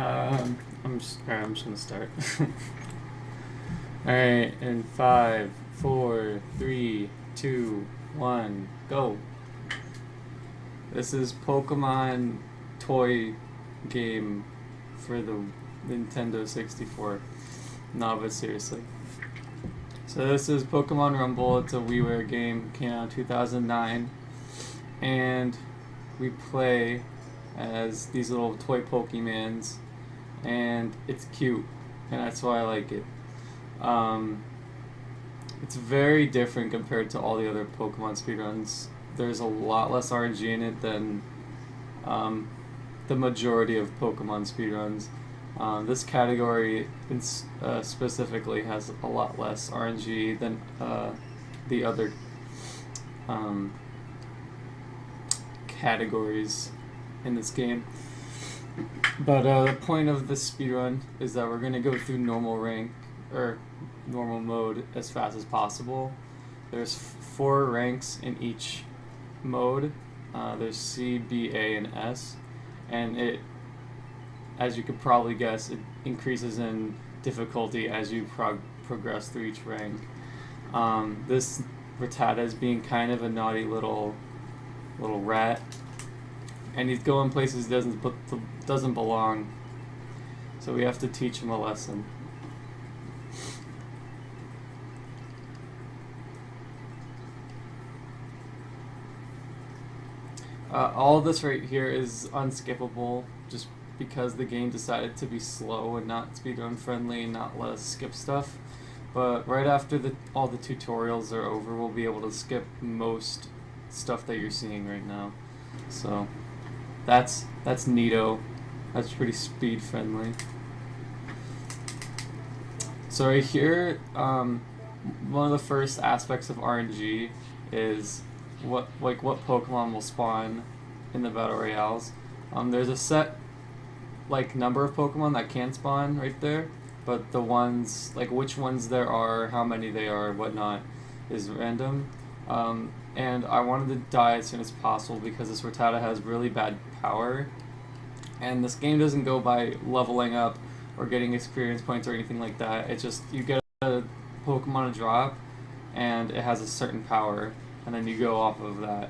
I'm just gonna start. Alright, in 5, 4, 3, 2, 1, go. This is Pokemon toy game for the Nintendo 64. No, but seriously. So this is Pokemon Rumble. It's a WiiWare game, came out in 2009, and we play as these little toy Pokemons, and it's cute, and that's why I like it. It's very different compared to all the other Pokemon speedruns. There's a lot less RNG in it than the majority of Pokemon speedruns. This category specifically has a lot less RNG than the other categories in this game. But the point of this speedrun is that we're going to go through normal rank, or normal mode, as fast as possible. There's 4 ranks in each mode. There's C, B, A, and S. And it, as you could probably guess, it increases in difficulty as you progress through each rank. This Rattata is being kind of a naughty little rat, and he's going places he doesn't belong. So we have to teach him a lesson. All of this right here is unskippable, just because the game decided to be slow and not speedrun friendly and not let us skip stuff. But right after all the tutorials are over, we'll be able to skip most stuff that you're seeing right now. So that's neato. That's pretty speed friendly. So right here, one of the first aspects of RNG is what Pokemon will spawn in the battle royales. There's a set number of Pokemon that can spawn right there, but the ones, which ones there are, how many they are, whatnot, is random. And I wanted to die as soon as possible because this Rattata has really bad power, and this game doesn't go by leveling up or getting experience points or anything like that. It's just you get a Pokemon to drop, and it has a certain power, and then you go off of that.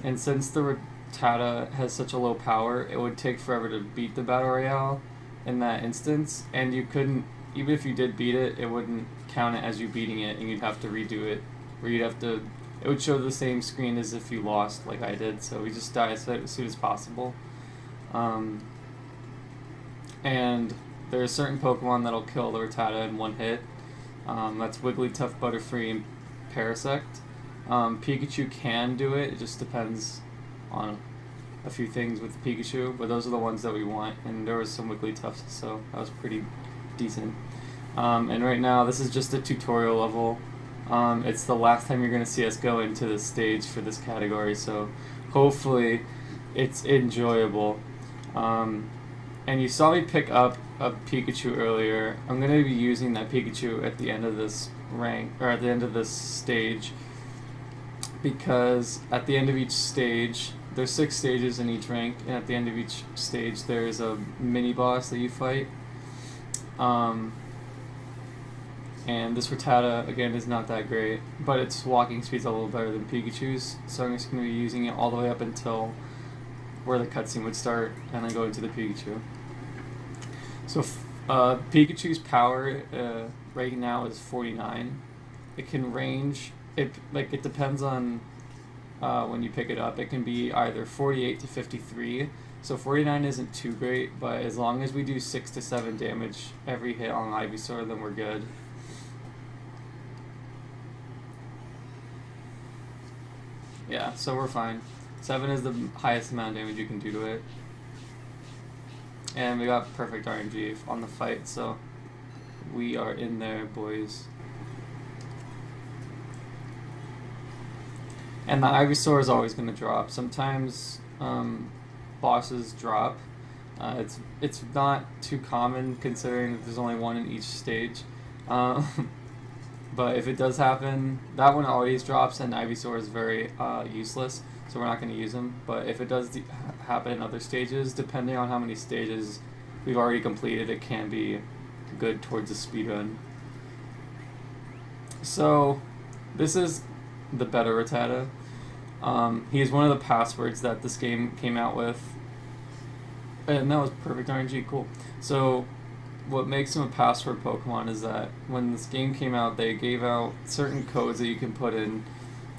And since the Rattata has such a low power, it would take forever to beat the battle royale in that instance, and you couldn't, even if you did beat it, it wouldn't count it as you beating it, and you'd have to redo it, where it would show the same screen as if you lost, like I did. So we just die as soon as possible. And there are certain Pokemon that'll kill the Rattata in one hit. That's Wigglytuff, Butterfree, and Parasect. Pikachu can do it. It just depends on a few things with Pikachu, but those are the ones that we want. And there was some Wigglytuffs, so that was pretty decent. And right now, this is just a tutorial level. It's the last time you're going to see us go into this stage for this category, so hopefully it's enjoyable. And you saw me pick up a Pikachu earlier. I'm going to be using that Pikachu at the end of this rank, or at the end of this stage, because at the end of each stage, there's 6 stages in each rank, and at the end of each stage there's a mini boss that you fight. And this Rattata, again, is not that great, but its walking speed's a little better than Pikachu's, so I'm just going to be using it all the way up until where the cutscene would start, and then go into the Pikachu. So Pikachu's power right now is 49. It can range, it depends on when you pick it up. It can be either 48 to 53, so 49 isn't too great, but as long as we do 6 to 7 damage every hit on Ivysaur, then we're good. Yeah, so we're fine. 7 is the highest amount of damage you can do to it. And we got perfect RNG on the fight, so we are in there, boys. And the Ivysaur is always going to drop. Sometimes bosses drop. It's not too common considering that there's only one in each stage. But if it does happen, that one always drops, and Ivysaur is very useless. so we're not going to use them. But if it does happen in other stages, depending on how many stages we've already completed, it can be good towards a speed run. So this is the better Rattata. He is one of the passwords that this game came out with, and that was perfect RNG. Cool. So what makes him a password Pokemon is that when this game came out, they gave out certain codes that you can put in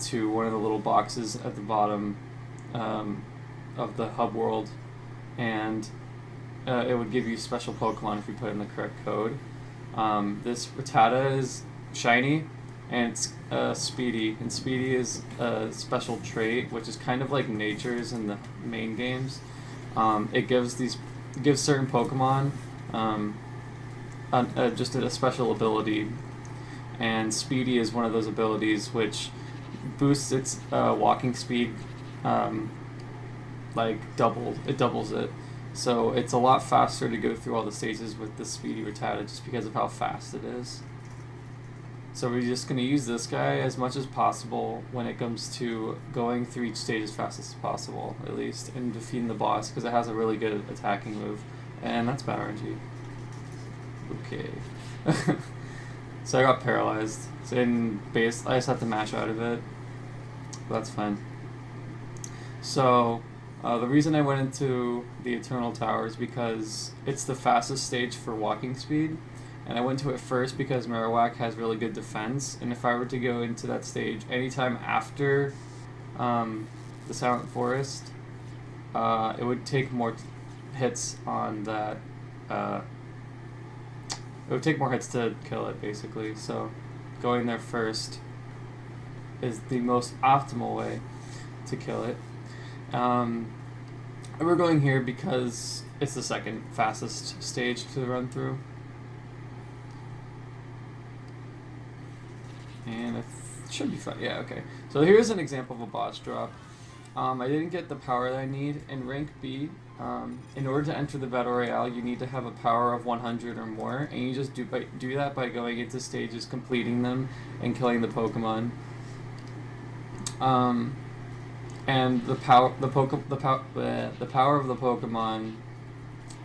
to one of the little boxes at the bottom of the hub world, and it would give you special Pokemon if you put in the correct code. This Rattata is shiny, and it's speedy, and speedy is a special trait, which is kind of like nature's in the main games. It gives certain Pokemon just a special ability, and speedy is one of those abilities which boosts its walking speed, like it doubles it. So it's a lot faster to go through all the stages with the speedy Rattata just because of how fast it is. So we're just going to use this guy as much as possible when it comes to going through each stage as fast as possible, at least, and defeating the boss, because it has a really good attacking move. And that's bad RNG. Okay. So I got paralyzed. So in base, I just have to mash out of it. But that's fine. So the reason I went into the Eternal Tower is because it's the fastest stage for walking speed. And I went to it first because Marowak has really good defense. And if I were to go into that stage anytime after the Silent Forest, it would take more hits on that. It would take more hits to kill it, basically. So going there first is the most optimal way to kill it. And we're going here because it's the second fastest stage to run through. And it should be fine. Yeah, okay. So here's an example of a boss drop. I didn't get the power that I need. In rank B, in order to enter the Battle Royale, you need to have a power of 100 or more, and you just do that by going into stages, completing them, and killing the Pokemon. And the power of the Pokemon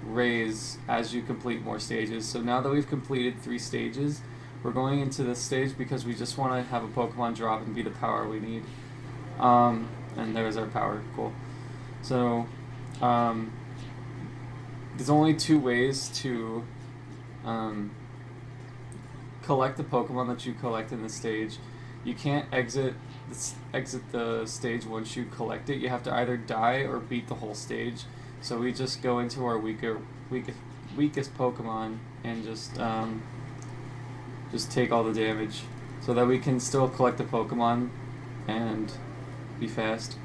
raise as you complete more stages. So now that we've completed 3 stages, we're going into this stage because we just want to have a Pokemon drop and be the power we need. And there's our power. Cool. So there's only 2 ways to collect the Pokemon that you collect in the stage. You can't exit the stage once you collect it. You have to either die or beat the whole stage. So we just go into our weakest Pokemon and just take all the damage so that we can still collect the Pokemon and be fast.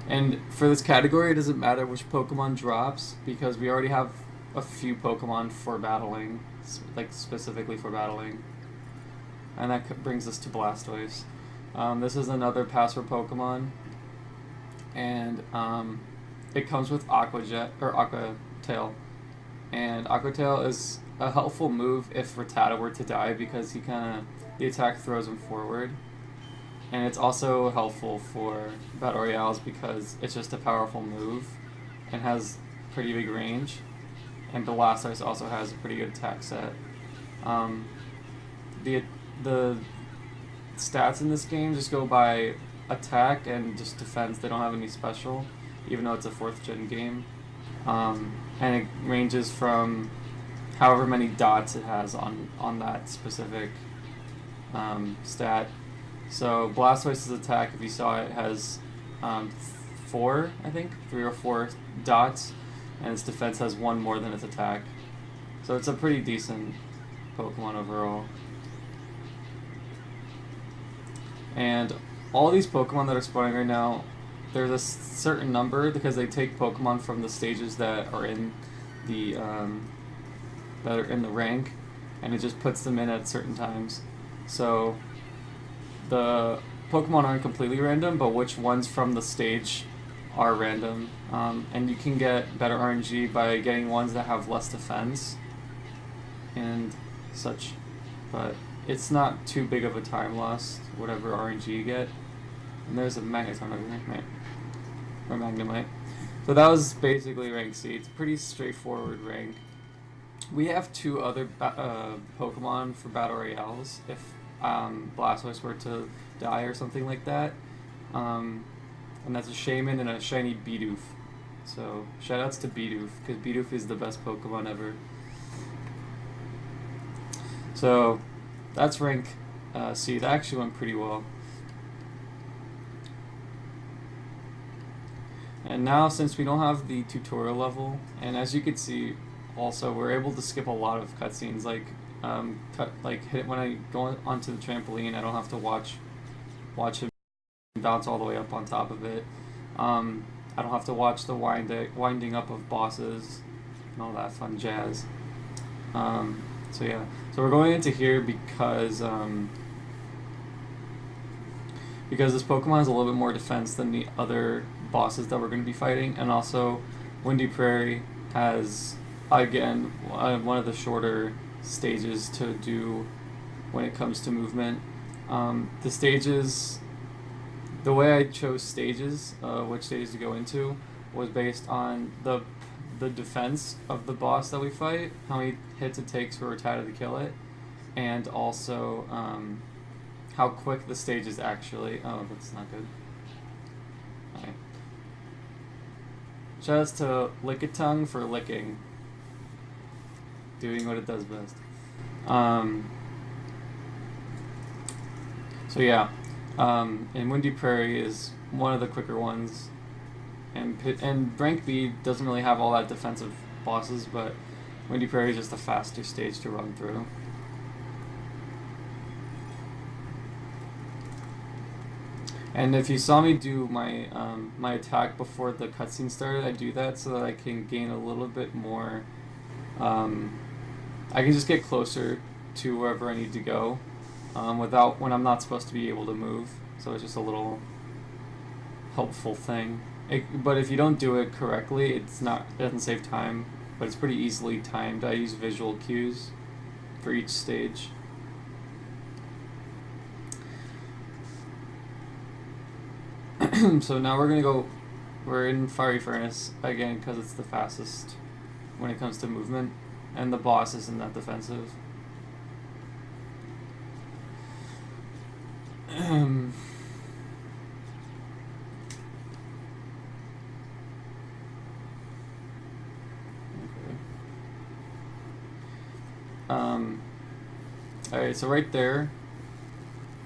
And for this category, it doesn't matter which Pokemon drops because we already have a few Pokemon for battling, like specifically for battling. And that brings us to Blastoise. This is another password Pokemon, and it comes with Aqua Tail. And Aqua Tail is a helpful move if Rattata were to die because the attack throws him forward. And it's also helpful for Battle Royales because it's just a powerful move and has pretty big range. And Blastoise also has a pretty good attack set. The stats in this game just go by attack and just defense. They don't have any special, even though it's a 4th gen game. And it ranges from however many dots it has on that specific stat. So Blastoise's attack, if you saw it, has 4, I think, 3 or 4 dots, and its defense has 1 more than its attack. So it's a pretty decent Pokemon overall. And all these Pokemon that are spawning right now, there's a certain number because they take Pokemon from the stages that are in the rank, and it just puts them in at certain times. So the Pokemon aren't completely random, but which ones from the stage are random. And you can get better RNG by getting ones that have less defense and such. But it's not too big of a time loss, whatever RNG you get. And there's a Magneton over there, right? Or Magnemite. So that was basically rank C. It's a pretty straightforward rank. We have 2 other Pokemon for Battle Royales if Blastoise were to die or something like that. And that's a Shaman and a shiny Bidoof. So shoutouts to Bidoof, because Bidoof is the best Pokemon ever. So that's rank C. That actually went pretty well. And now, since we don't have the tutorial level, and as you can see, also we're able to skip a lot of cutscenes. Like, hit when I go onto the trampoline, I don't have to watch him bounce all the way up on top of it. I don't have to watch the winding up of bosses and all that fun jazz. So yeah, so we're going into here because this Pokemon has a little bit more defense than the other bosses that we're going to be fighting, and also Windy Prairie has, again, one of the shorter stages to do when it comes to movement. The stages, the way I chose stages, which stages to go into, was based on the defense of the boss that we fight, how many hits it takes for Rattata to kill it, and also how quick the stage is actually. Oh, that's not good. Alright. Shoutouts to Lickitung for licking. Doing what it does best. So yeah, and Windy Prairie is one of the quicker ones. And rank B doesn't really have all that defensive bosses, but Windy Prairie is just a faster stage to run through. And if you saw me do my my attack before the cutscene started, I do that so that I can gain a little bit more. I can just get closer to wherever I need to go, without when I'm not supposed to be able to move. So it's just a little helpful thing. But if you don't do it correctly, it doesn't save time. But it's pretty easily timed. I use visual cues for each stage. So now we're in Fiery Furnace again because it's the fastest when it comes to movement, and the boss isn't that defensive. Alright, so right there,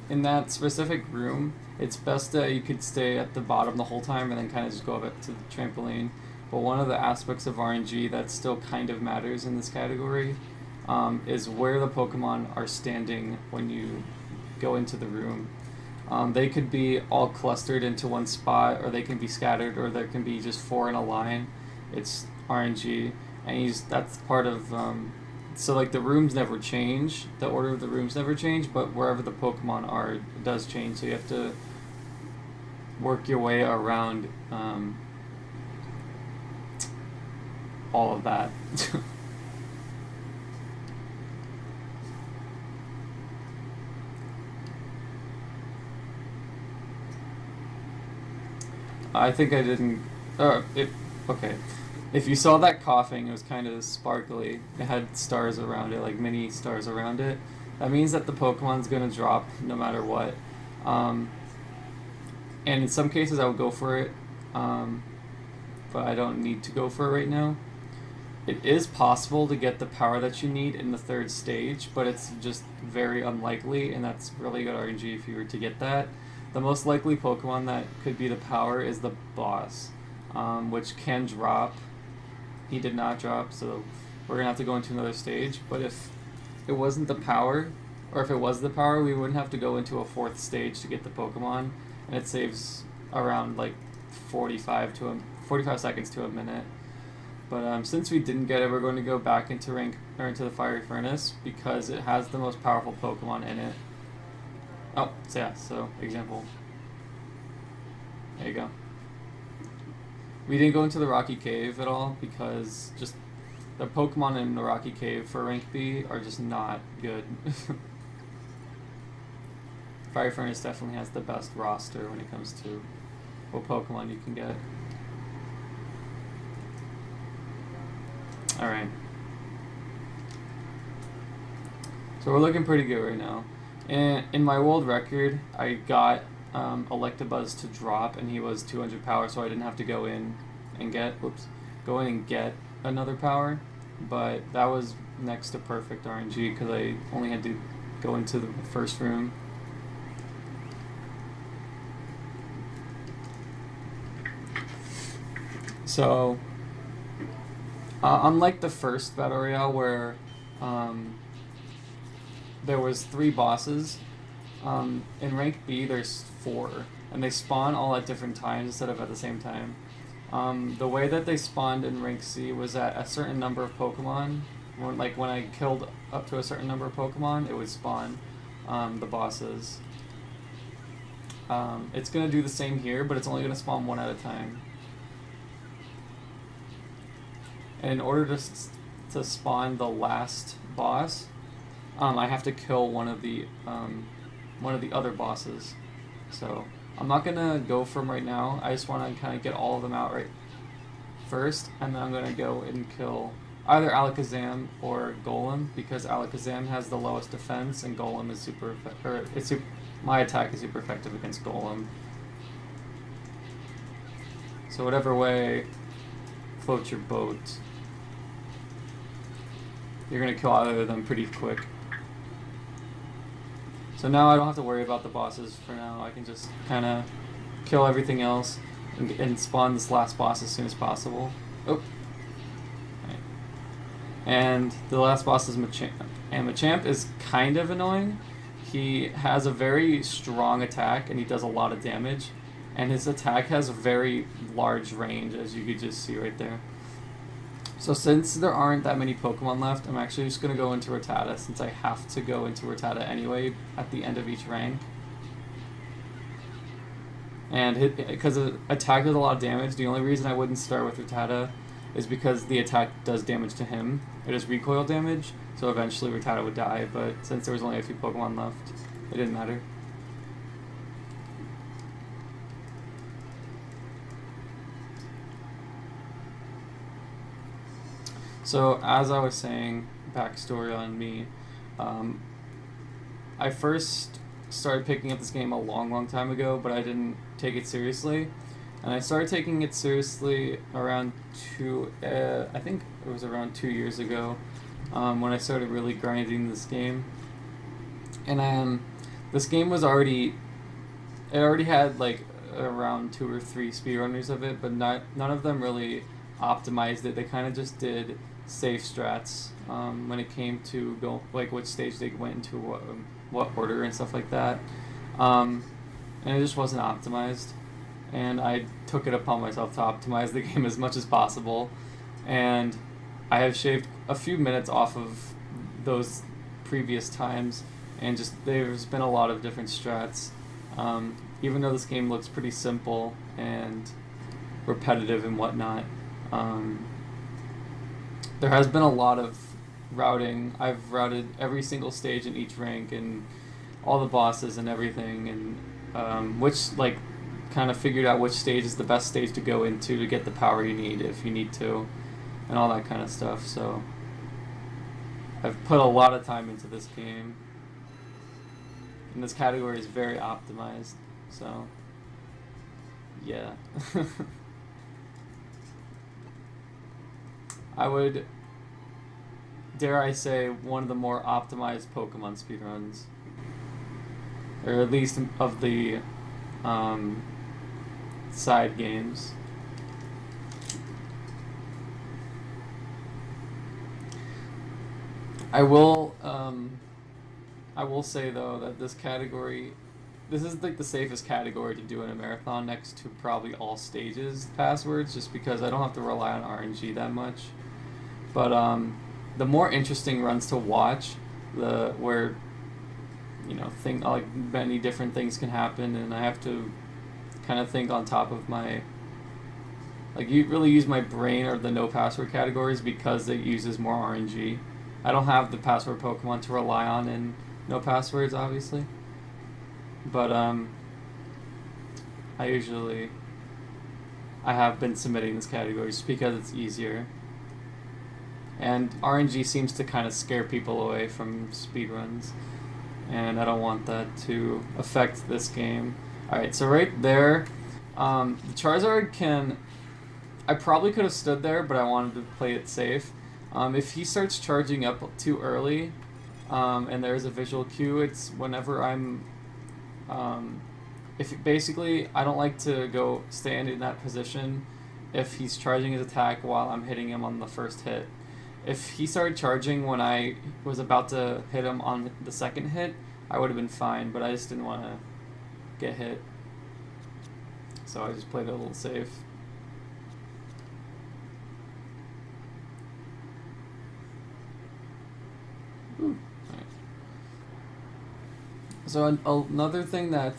in that specific room, it's best that you could stay at the bottom the whole time and then kind of just go up to the trampoline. But one of the aspects of RNG that still kind of matters in this category is where the Pokemon are standing when you go into the room. They could be all clustered into one spot, or they can be scattered, or there can be just 4 in a line. It's RNG, and that's part of... so like the rooms never change, the order of the rooms never change, but wherever the Pokemon are, it does change, so you have to work your way around all of that. I think I didn't... okay. If you saw that coughing, it was kind of sparkly. It had stars around it, like mini stars around it. That means that the Pokemon's going to drop no matter what. And in some cases I would go for it, but I don't need to go for it right now. It is possible to get the power that you need in the 3rd stage, but it's just very unlikely, and that's really good RNG if you were to get that. The most likely Pokemon that could be the power is the boss, which can drop. He did not drop, so we're going to have to go into another stage. But if it wasn't the power, or if it was the power, we wouldn't have to go into a 4th stage to get the Pokemon, and it saves around like 45 seconds to a minute. But since we didn't get it, we're going to go back into into the Fiery Furnace because it has the most powerful Pokemon in it. Oh, so yeah, so example. There you go. We didn't go into the Rocky Cave at all because just the Pokemon in the Rocky Cave for rank B are just not good. Fire Furnace definitely has the best roster when it comes to what Pokemon you can get. Alright. So we're looking pretty good right now. And in my world record, I got Electabuzz to drop, and he was 200 power, so I didn't have to go in and get another power. But that was next to perfect RNG because I only had to go into the first room. So, unlike the first Battle Royale where there was 3 bosses, in rank B there's 4, and they spawn all at different times instead of at the same time. The way that they spawned in rank C was at a certain number of Pokemon. When I killed up to a certain number of Pokemon, it would spawn the bosses. It's going to do the same here, but it's only going to spawn 1 at a time. And in order to spawn the last boss, I have to kill one of the other bosses. So I'm not gonna go for them right now. I just want to kind of get all of them out right first, and then I'm gonna go and kill either Alakazam or Golem, because Alakazam has the lowest defense and Golem is my attack is super effective against Golem. So whatever way floats your boat, you're gonna kill either of them pretty quick. So now I don't have to worry about the bosses for now. I can just kind of kill everything else and spawn this last boss as soon as possible. Oh. Right. And the last boss is Machamp. And Machamp is kind of annoying. He has a very strong attack and he does a lot of damage. And his attack has a very large range, as you could just see right there. So since there aren't that many Pokemon left, I'm actually just going to go into Rattata, since I have to go into Rattata anyway at the end of each rank. And because attack does a lot of damage, the only reason I wouldn't start with Rattata is because the attack does damage to him. It is recoil damage, so eventually Rattata would die, but since there was only a few Pokemon left, it didn't matter. So, as I was saying, backstory on me, I first started picking up this game a long time ago, but I didn't take it seriously. And I started taking it seriously around I think it was around 2 years ago, when I started really grinding this game. And this game was already had like around 2 or 3 speedrunners of it, but none of them really optimized it. They kind of just did safe strats when it came to which stage they went into, what order and stuff like that, and it just wasn't optimized. And I took it upon myself to optimize the game as much as possible, and I have shaved a few minutes off of those previous times, and just there's been a lot of different strats. Even though this game looks pretty simple and repetitive and whatnot, there has been a lot of routing. I've routed every single stage in each rank and all the bosses and everything, and which kind of figured out which stage is the best stage to go into to get the power you need if you need to, and all that kind of stuff. So I've put a lot of time into this game, and this category is very optimized. So yeah. I would, dare I say, one of the more optimized Pokemon speedruns. Or at least of the side games. I will say though that this is like the safest category to do in a marathon, next to probably all stages passwords, just because I don't have to rely on RNG that much. But the more interesting runs to watch, where many different things can happen, and I have to kind of think on top of my, you really use my brain, or the no password categories, because it uses more RNG. I don't have the password Pokemon to rely on in no passwords, obviously. But I have been submitting this category just because it's easier. And RNG seems to kind of scare people away from speedruns, and I don't want that to affect this game. Alright, so right there, the Charizard can... I probably could have stood there, but I wanted to play it safe. If he starts charging up too early, and there's a visual cue, it's whenever I'm... basically, I don't like to go stand in that position if he's charging his attack while I'm hitting him on the first hit. If he started charging when I was about to hit him on the second hit, I would have been fine, but I just didn't want to get hit. So I just played it a little safe. Ooh. Right. So another thing that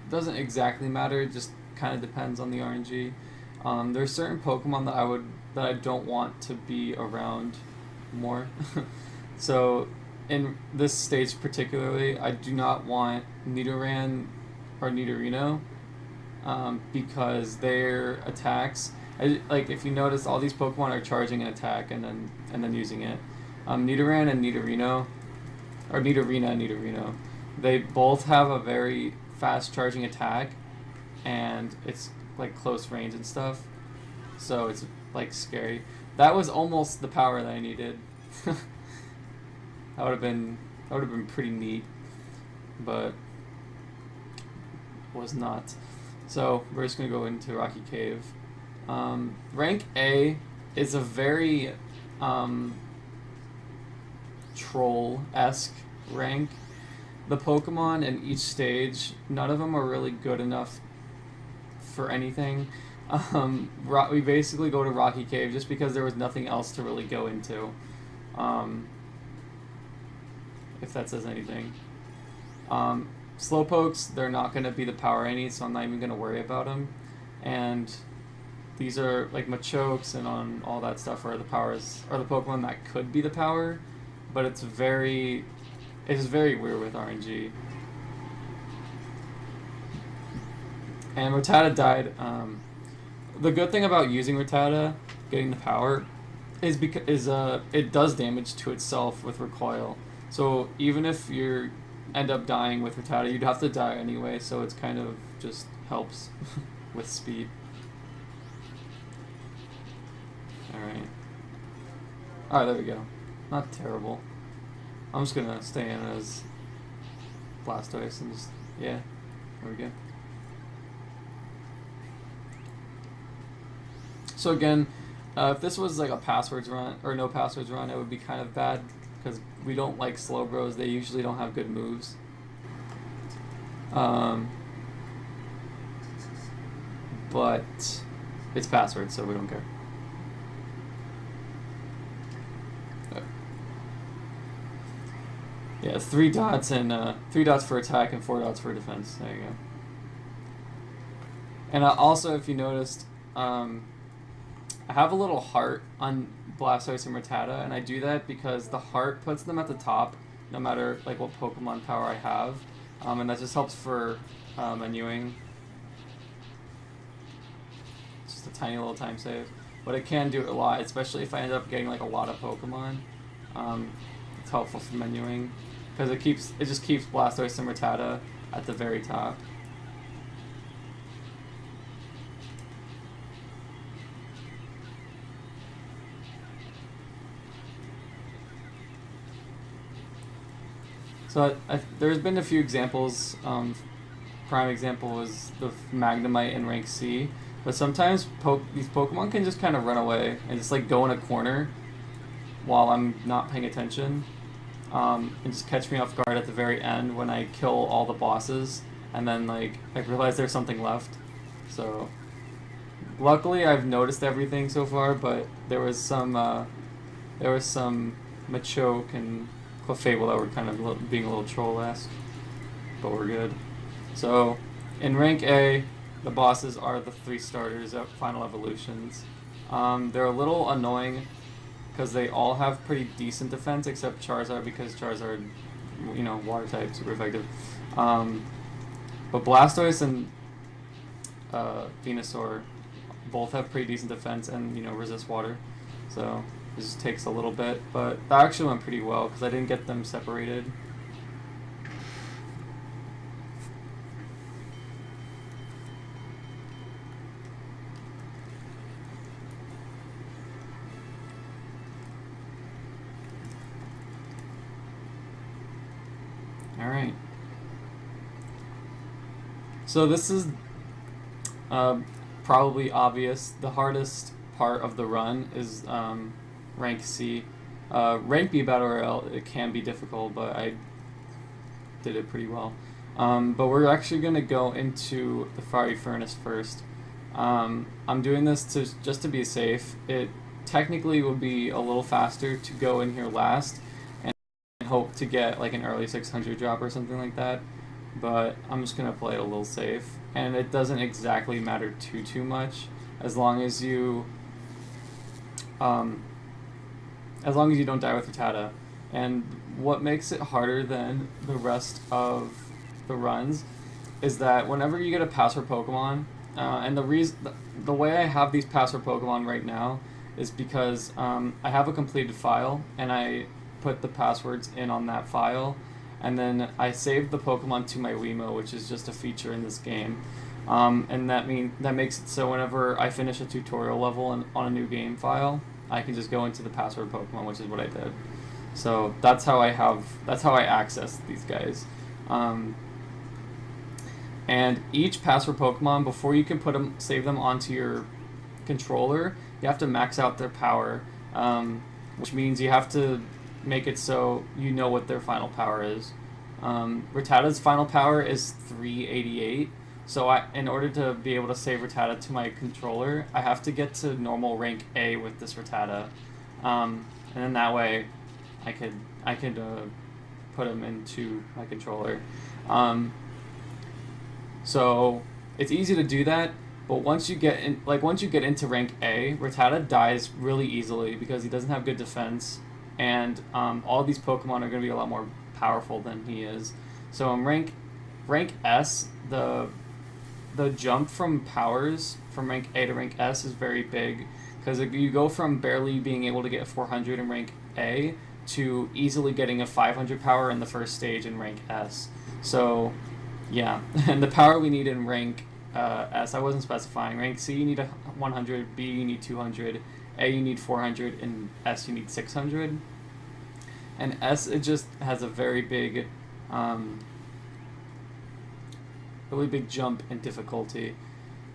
doesn't exactly matter, it just kind of depends on the RNG. There's certain Pokemon that I don't want to be around more. So in this stage particularly, I do not want Nidoran or Nidorino, because their attacks, like if you notice, all these Pokemon are charging an attack and then using it. Nidoran and Nidorino, or Nidorina and Nidorino, they both have a very fast charging attack, and it's like close range and stuff, so it's like scary. That was almost the power that I needed. that would have been pretty neat, but was not. So we're just gonna go into Rocky Cave. Rank A is a very troll-esque rank. The Pokemon in each stage, none of them are really good enough for anything. We basically go to Rocky Cave just because there was nothing else to really go into. If that says anything. Slowpokes, they're not going to be the power I need, so I'm not even going to worry about them. And these are, like, Machokes and on all that stuff are the Pokemon that could be the power, but it's very weird with RNG. And Rattata died. The good thing about using Rattata, getting the power, is it does damage to itself with recoil. So even if you end up dying with Rattata, you'd have to die anyway, so it's kind of just helps with speed. Alright. Alright, there we go. Not terrible. I'm just gonna stay in as Blastoise and just, yeah, there we go. So again, if this was like a passwords run, or no passwords run, it would be kind of bad, because we don't like Slowbros, they usually don't have good moves. But it's passwords, so we don't care. Yeah, 3 dots and 3 dots for attack and 4 dots for defense. There you go. And also, if you noticed, I have a little heart on Blastoise and Rattata, and I do that because the heart puts them at the top, no matter like what Pokemon power I have, and that just helps for menuing. It's just a tiny little time save, but it can do it a lot, especially if I end up getting like a lot of Pokemon. It's helpful for menuing because it just keeps Blastoise and Rattata at the very top. So there's been a few examples. Prime example was the Magnemite in rank C, but sometimes these Pokemon can just kind of run away and just like go in a corner while I'm not paying attention, and just catch me off guard at the very end when I kill all the bosses, and then like I realize there's something left. So luckily I've noticed everything so far, but there was some Machoke and Clefable that were kind of being a little troll-esque, but we're good. So in rank A, the bosses are the 3 starters at Final Evolutions. They're a little annoying because they all have pretty decent defense except Charizard, because Charizard, you know, water type, super effective. But Blastoise and Venusaur both have pretty decent defense and, you know, resist water. So it just takes a little bit. But that actually went pretty well because I didn't get them separated. Alright. So this is probably obvious. The hardest part of the run is rank C. Rank B Battle Royale, it can be difficult, but I did it pretty well. But we're actually going to go into the Fiery Furnace first. I'm doing this just to be safe. It technically would be a little faster to go in here last and hope to get like an early 600 drop or something like that. But I'm just going to play it a little safe. And it doesn't exactly matter too much as long as you don't die with Rattata. And what makes it harder than the rest of the runs is that whenever you get a password Pokemon, and the way I have these password Pokemon right now is because I have a completed file and I put the passwords in on that file, and then I saved the Pokemon to my Wiimote, which is just a feature in this game. And that makes it so whenever I finish a tutorial level on a new game file, I can just go into the password Pokemon, which is what I did. So that's how I access these guys. And each password Pokemon, before you can save them onto your controller, you have to max out their power, which means you have to make it so you know what their final power is. Rattata's final power is 388. So in order to be able to save Rattata to my controller, I have to get to normal rank A with this Rattata, and then that way, I could put him into my controller. So it's easy to do that, but once you get into rank A, Rattata dies really easily because he doesn't have good defense, and all these Pokemon are going to be a lot more powerful than he is. So in rank S, the jump from powers from rank A to rank S is very big, because you go from barely being able to get 400 in rank A to easily getting a 500 power in the first stage in rank S. So yeah, and the power we need in rank S, I wasn't specifying. Rank C you need 100, B you need 200, A you need 400, and S you need 600. And S, it just has a very big really big jump in difficulty.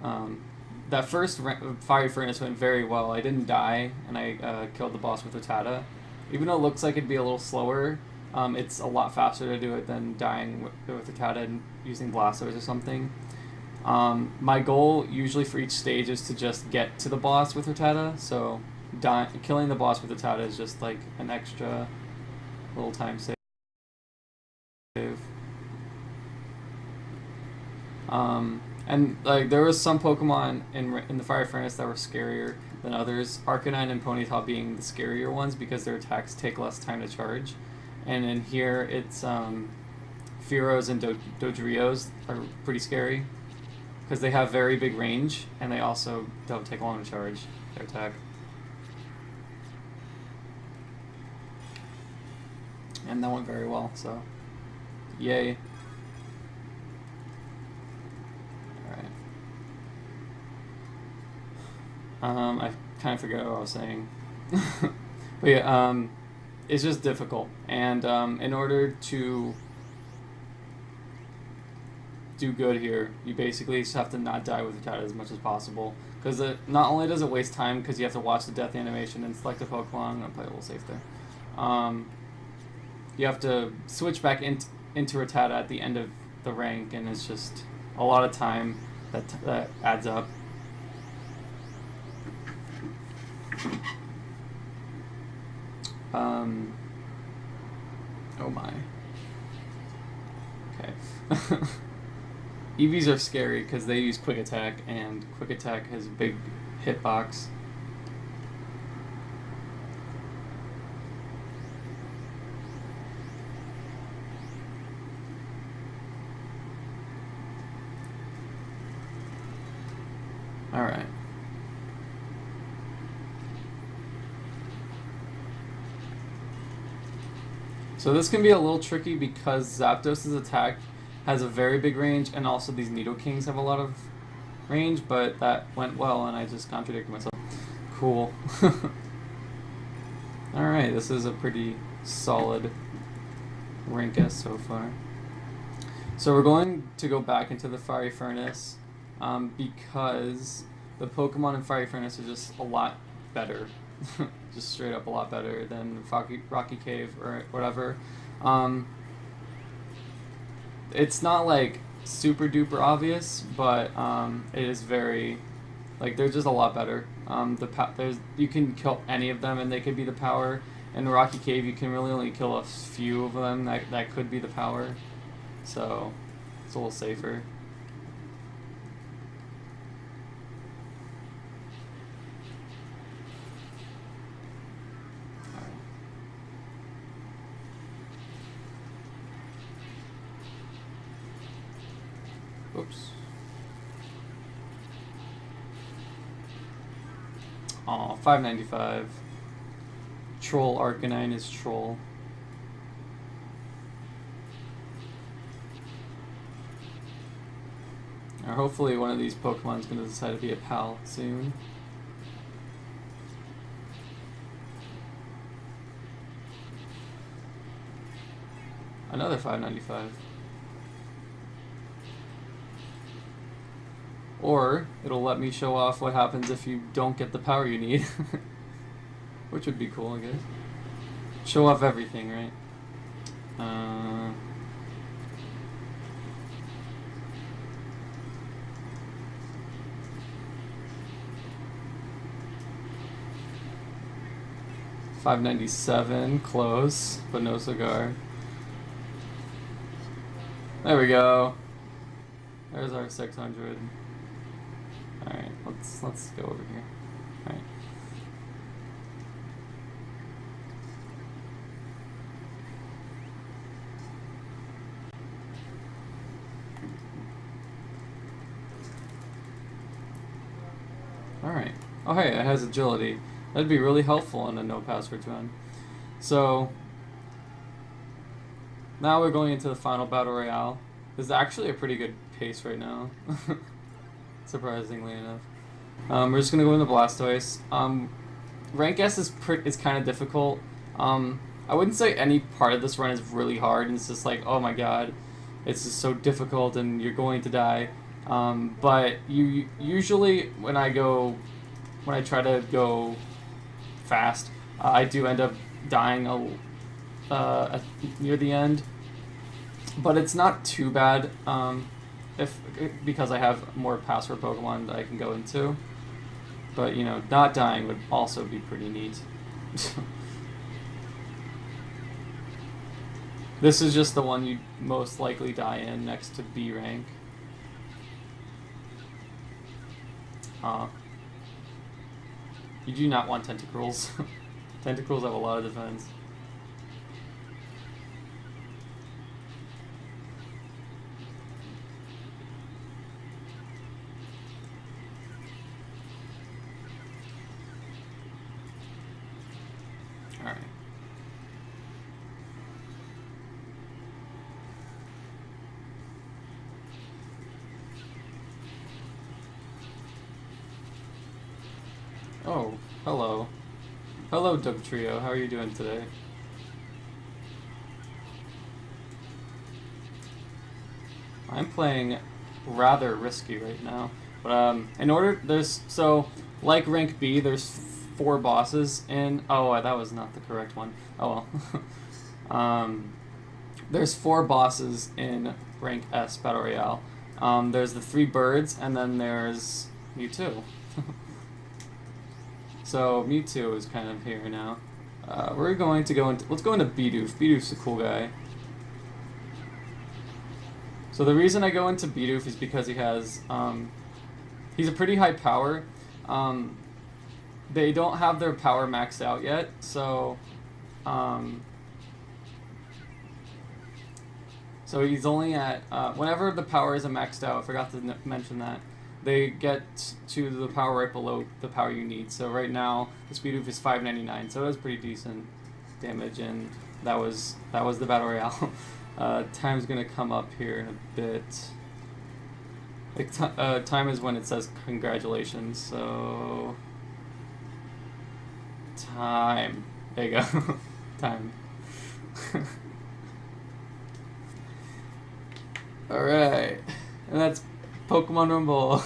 That first Fiery Furnace went very well. I didn't die, and I killed the boss with Rattata. Even though it looks like it'd be a little slower, it's a lot faster to do it than dying with Rattata and using Blastoise or something. My goal usually for each stage is to just get to the boss with Rattata, so killing the boss with Rattata is just like an extra little time save. And like there was some Pokemon in the Fire Furnace that were scarier than others. Arcanine and Ponyta being the scarier ones because their attacks take less time to charge. And in here, it's Fearos and Dodrios are pretty scary because they have very big range and they also don't take long to charge their attack. And that went very well, so yay. I kind of forgot what I was saying. But yeah, it's just difficult. And in order to do good here, you basically just have to not die with Rattata as much as possible. Because not only does it waste time, because you have to watch the death animation and select a Pokemon. I'm going to play a little safe there. You have to switch back into Rattata at the end of the rank, and it's just a lot of time that adds up. Oh my. Okay. EVs are scary because they use Quick Attack, and Quick Attack has a big hitbox. So this can be a little tricky because Zapdos's attack has a very big range, and also these Nidokings have a lot of range, but that went well, and I just contradicted myself. Cool. Alright, this is a pretty solid rank S so far. So we're going to go back into the Fiery Furnace because the Pokemon in Fiery Furnace are just a lot better. Just straight up a lot better than Rocky Cave or whatever. It's not like super duper obvious, but it is very, like, they're just a lot better. You can kill any of them and they could be the power. In Rocky Cave you can really only kill a few of them that could be the power. So it's a little safer. Oops. Aw, 595. Troll Arcanine is Troll. Or hopefully one of these Pokemon's gonna decide to be a pal soon. Another 595. Or it'll let me show off what happens if you don't get the power you need. Which would be cool, I guess. Show off everything, right? $5.97, close, but no cigar. There we go. There's our 600. Alright, let's go over here. Alright. Alright. Oh hey, it has agility. That'd be really helpful in a no passwords run. So now we're going into the final battle royale. This is actually a pretty good pace right now. Surprisingly enough. We're just gonna go into Blastoise. Rank S is kind of difficult. I wouldn't say any part of this run is really hard, and it's just like, oh my god, it's just so difficult and you're going to die. But you usually when I try to go fast, I do end up dying near the end. But it's not too bad. Because I have more password Pokemon that I can go into. But, you know, not dying would also be pretty neat. This is just the one you'd most likely die in next to B rank. You do not want Tentacruels. Tentacruels have a lot of defense. Alright. Oh, hello. Hello, Dugtrio. How are you doing today? I'm playing rather risky right now. But like rank B, there's 4 bosses in. Oh, that was not the correct one. Oh well. There's 4 bosses in rank S Battle Royale. There's the 3 birds, and then there's Mewtwo. So Mewtwo is kind of here now. We're going to go into. Let's go into Bidoof. Bidoof's a cool guy. So the reason I go into Bidoof is because he has. He's a pretty high power. They don't have their power maxed out yet, so. So he's only at whenever the power isn't maxed out. I forgot to mention that. They get to the power right below the power you need. So right now, the Bidoof is 599, so that's pretty decent. damage, and that was the battle royale. Time's gonna come up here in a bit. Like time is when it says congratulations. So time. There you go. Time. All right, and that's Pokemon Rumble.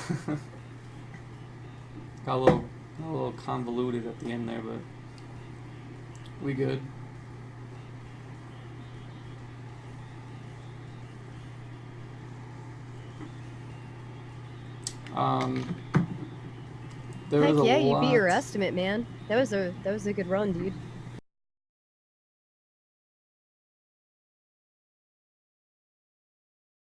got a little convoluted at the end there, but we good. There Heck was a yeah, lot. you beat your estimate, man. That was a good run, dude.